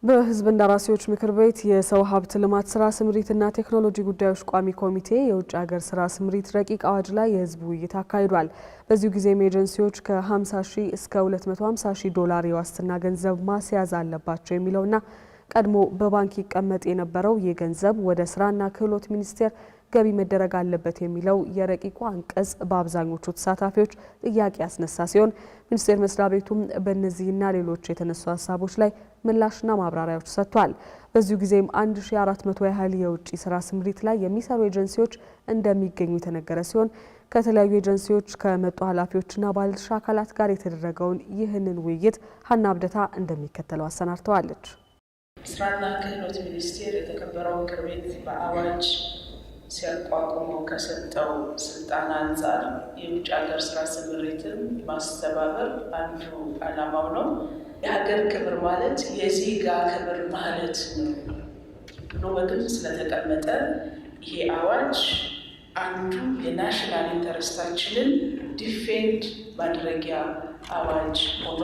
በህዝብ እንደራሴዎች ምክር ቤት የሰው ሀብት ልማት ስራ ስምሪትና ቴክኖሎጂ ጉዳዮች ቋሚ ኮሚቴ የውጭ ሀገር ስራ ስምሪት ረቂቅ አዋጅ ላይ የህዝብ ውይይት አካሂዷል። በዚሁ ጊዜም ኤጀንሲዎች ከ50 ሺህ እስከ 250 ሺህ ዶላር የዋስትና ገንዘብ ማስያዝ አለባቸው የሚለውና ቀድሞ በባንክ ይቀመጥ የነበረው ይህ ገንዘብ ወደ ስራና ክህሎት ሚኒስቴር ገቢ መደረግ አለበት የሚለው የረቂቁ አንቀጽ በአብዛኞቹ ተሳታፊዎች ጥያቄ ያስነሳ ሲሆን ሚኒስቴር መስሪያ ቤቱም በእነዚህና ሌሎች የተነሱ ሀሳቦች ላይ ምላሽና ማብራሪያዎች ሰጥቷል። በዚሁ ጊዜም 1400 ያህል የውጭ ስራ ስምሪት ላይ የሚሰሩ ኤጀንሲዎች እንደሚገኙ የተነገረ ሲሆን ከተለያዩ ኤጀንሲዎች ከመጡ ኃላፊዎችና ባለድርሻ አካላት ጋር የተደረገውን ይህንን ውይይት ሀና አብደታ እንደሚከተለው አሰናድተዋለች። ስራና ክህሎት ሚኒስቴር የተከበረው ምክር ቤት በአዋጅ ሲያቋቁመው ከሰጠው ስልጣን አንጻር የውጭ ሀገር ስራ ስምሪትን ማስተባበር አንዱ ዓላማው ነው። የሀገር ክብር ማለት የዜጋ ክብር ማለት ነው ብሎ በግልጽ ስለተቀመጠ ይሄ አዋጅ አንዱ የናሽናል ኢንተረስታችንን ዲፌንድ ማድረጊያ አዋጅ ሆኖ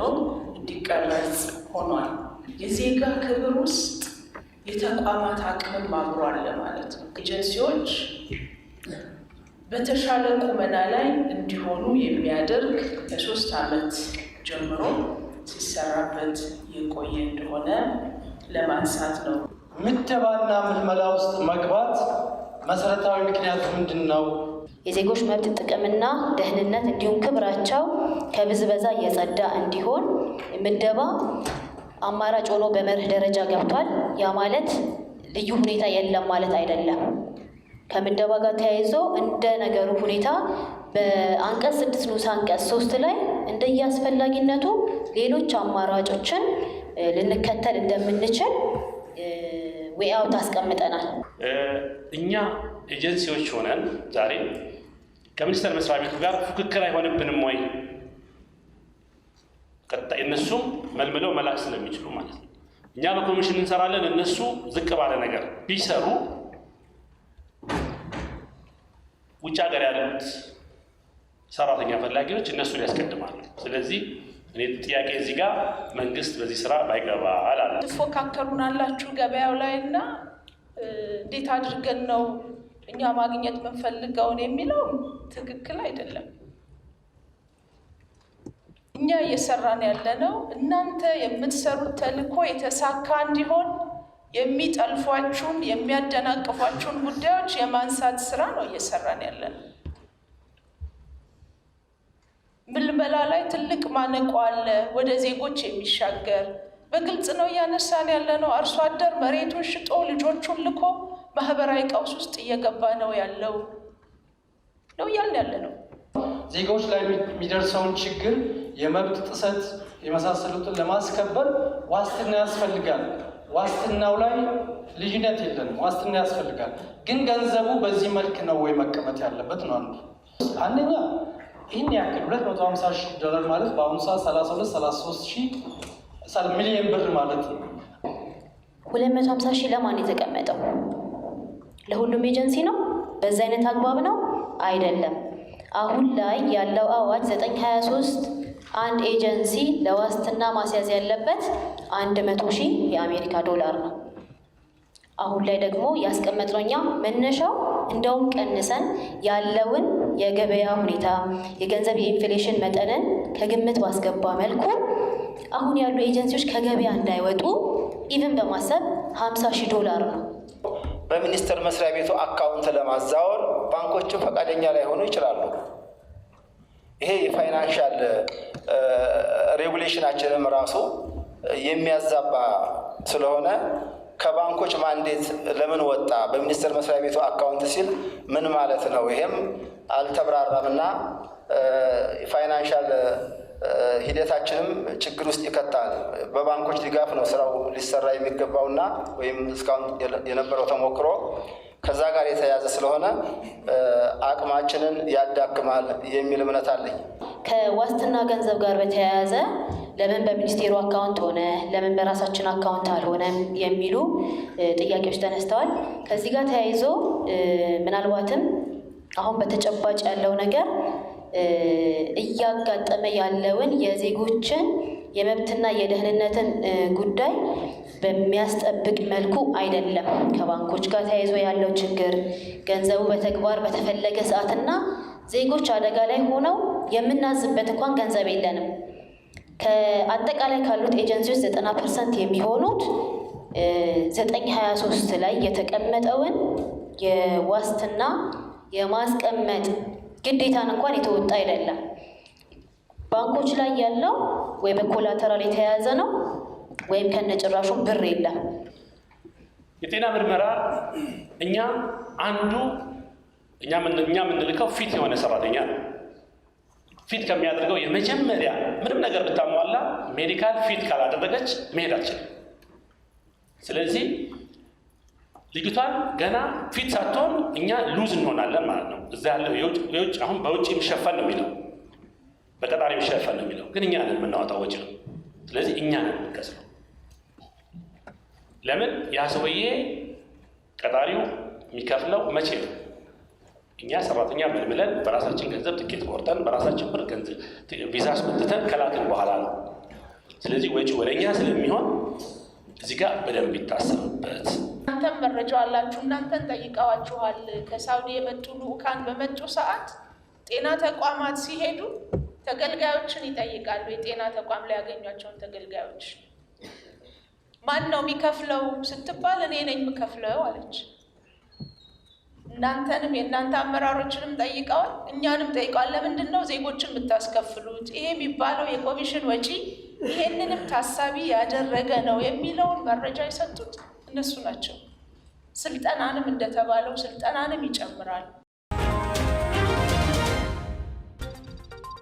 እንዲቀረጽ ሆኗል። የዜጋ ክብር ውስጥ የተቋማት አቅም አብሮ አለ ማለት ነው። ኤጀንሲዎች በተሻለ ቁመና ላይ እንዲሆኑ የሚያደርግ ከ3 ዓመት ጀምሮ ሲሰራበት የቆየ እንደሆነ ለማንሳት ነው። ምደባና ምልመላ ውስጥ መግባት መሰረታዊ ምክንያቱ ምንድን ነው? የዜጎች መብት ጥቅምና ደህንነት እንዲሁም ክብራቸው ከብዝበዛ የጸዳ እንዲሆን ምደባ አማራጭ ሆኖ በመርህ ደረጃ ገብቷል። ያ ማለት ልዩ ሁኔታ የለም ማለት አይደለም። ከምደባ ጋር ተያይዞ እንደ ነገሩ ሁኔታ በአንቀጽ 6 ንዑስ አንቀጽ 3 ላይ እንደየአስፈላጊነቱ ሌሎች አማራጮችን ልንከተል እንደምንችል ዌይአውት አስቀምጠናል። እኛ ኤጀንሲዎች ሆነን ዛሬ ከሚኒስቴር መስሪያ ቤቱ ጋር ፉክክር አይሆንብንም ወይ? እነሱም መልምለው መላክ ስለሚችሉ ማለት ነው። እኛ በኮሚሽን እንሰራለን፣ እነሱ ዝቅ ባለ ነገር ቢሰሩ ውጭ ሀገር ያሉት ሰራተኛ ፈላጊዎች እነሱን ያስቀድማሉ። ስለዚህ እኔ ጥያቄ እዚህ ጋር መንግስት በዚህ ስራ ባይገባ አላለ። ትፎካከሩናላችሁ ገበያው ላይ እና እንዴት አድርገን ነው እኛ ማግኘት የምንፈልገውን የሚለው ትክክል አይደለም። እኛ እየሰራን ያለነው እናንተ የምትሰሩት ተልዕኮ የተሳካ እንዲሆን የሚጠልፏችሁን የሚያደናቅፏችሁን ጉዳዮች የማንሳት ስራ ነው እየሰራን ያለነው። ምልመላ ላይ ትልቅ ማነቆ አለ፣ ወደ ዜጎች የሚሻገር በግልጽ ነው እያነሳን ያለነው። አርሶ አደር መሬቱን ሽጦ ልጆቹን ልኮ ማህበራዊ ቀውስ ውስጥ እየገባ ነው ያለው ነው እያልን ያለነው። ዜጎች ላይ የሚደርሰውን ችግር፣ የመብት ጥሰት የመሳሰሉትን ለማስከበር ዋስትና ያስፈልጋል። ዋስትናው ላይ ልዩነት የለንም፣ ዋስትና ያስፈልጋል። ግን ገንዘቡ በዚህ መልክ ነው ወይ መቀመጥ ያለበት ነው አንዱ። አንደኛ ይህን ያክል 250 ሺህ ዶላር ማለት በአሁኑ ሰዓት 32-33 ሺህ ሚሊዮን ብር ማለት ነው። 250 ሺህ ለማን የተቀመጠው? ለሁሉም ኤጀንሲ ነው? በዚህ አይነት አግባብ ነው አይደለም። አሁን ላይ ያለው አዋጅ 923 አንድ ኤጀንሲ ለዋስትና ማስያዝ ያለበት 100 ሺህ የአሜሪካ ዶላር ነው። አሁን ላይ ደግሞ ያስቀመጥነው እኛ መነሻው እንደውም ቀንሰን ያለውን የገበያ ሁኔታ የገንዘብ የኢንፍሌሽን መጠንን ከግምት ባስገባ መልኩ አሁን ያሉ ኤጀንሲዎች ከገበያ እንዳይወጡ ኢቭን በማሰብ 50 ሺህ ዶላር ነው። በሚኒስቴር መስሪያ ቤቱ አካውንት ለማዛወር ባንኮቹ ፈቃደኛ ላይሆኑ ይችላሉ። ይሄ የፋይናንሻል ሬጉሌሽናችንም ራሱ የሚያዛባ ስለሆነ ከባንኮች ማንዴት ለምን ወጣ በሚኒስቴር መስሪያ ቤቱ አካውንት ሲል ምን ማለት ነው? ይሄም አልተብራራምና ፋይናንሻል ሂደታችንም ችግር ውስጥ ይከታል። በባንኮች ድጋፍ ነው ስራው ሊሰራ የሚገባውና ወይም እስካሁን የነበረው ተሞክሮ ከዛ ጋር የተያያዘ ስለሆነ አቅማችንን ያዳክማል የሚል እምነት አለኝ። ከዋስትና ገንዘብ ጋር በተያያዘ ለምን በሚኒስቴሩ አካውንት ሆነ ለምን በራሳችን አካውንት አልሆነም የሚሉ ጥያቄዎች ተነስተዋል። ከዚህ ጋር ተያይዞ ምናልባትም አሁን በተጨባጭ ያለው ነገር እያጋጠመ ያለውን የዜጎችን የመብትና የደህንነትን ጉዳይ በሚያስጠብቅ መልኩ አይደለም። ከባንኮች ጋር ተያይዞ ያለው ችግር ገንዘቡ በተግባር በተፈለገ ሰዓትና ዜጎች አደጋ ላይ ሆነው የምናዝበት እንኳን ገንዘብ የለንም። ከአጠቃላይ ካሉት ኤጀንሲዎች 90% የሚሆኑት 923 ላይ የተቀመጠውን የዋስትና የማስቀመጥ ግዴታን እንኳን የተወጣ አይደለም። ባንኮች ላይ ያለው ወይ በኮላተራል የተያያዘ ነው ወይም ከነጭራሹ ብር የለም። የጤና ምርመራ እኛ የምንልከው ፊት የሆነ ሰራተኛ ነው። ፊት ከሚያደርገው የመጀመሪያ ምንም ነገር ብታሟላ ሜዲካል ፊት ካላደረገች መሄድ አትችልም። ስለዚህ ልጅቷን ገና ፊት ሳትሆን እኛ ሉዝ እንሆናለን ማለት ነው። እዛ ያለው የውጭ አሁን በውጭ የሚሸፈን ነው የሚለው በቀጣሪ የሚሸፈን ነው የሚለው ግን እኛ ነን የምናወጣው ወጪ ነው። ስለዚህ እኛ ነን የምንከስረው። ለምን ያ ሰውዬ ቀጣሪው የሚከፍለው መቼ ነው? እኛ ሰራተኛ መልምለን በራሳችን ገንዘብ ትኬት ቆርጠን በራሳችን ብር ገንዘብ ቪዛ አስመጥተን ከላክን በኋላ ነው። ስለዚህ ወጪ ወደኛ ስለሚሆን እዚህ ጋር በደንብ ይታሰብበት። እናንተም መረጃው አላችሁ፣ እናንተን ጠይቀዋችኋል። ከሳውዲ የመጡ ልኡካን በመጡ ሰዓት ጤና ተቋማት ሲሄዱ ተገልጋዮችን ይጠይቃሉ። የጤና ተቋም ላይ ያገኟቸውን ተገልጋዮች ማን ነው የሚከፍለው ስትባል እኔ ነኝ የምከፍለው አለች። እናንተንም የእናንተ አመራሮችንም ጠይቀዋል፣ እኛንም ጠይቀዋል። ለምንድን ነው ዜጎችን የምታስከፍሉት? ይሄ የሚባለው የኮሚሽን ወጪ ይሄንንም ታሳቢ ያደረገ ነው የሚለውን መረጃ የሰጡት እነሱ ናቸው። ስልጠናንም እንደተባለው ስልጠናንም ይጨምራል።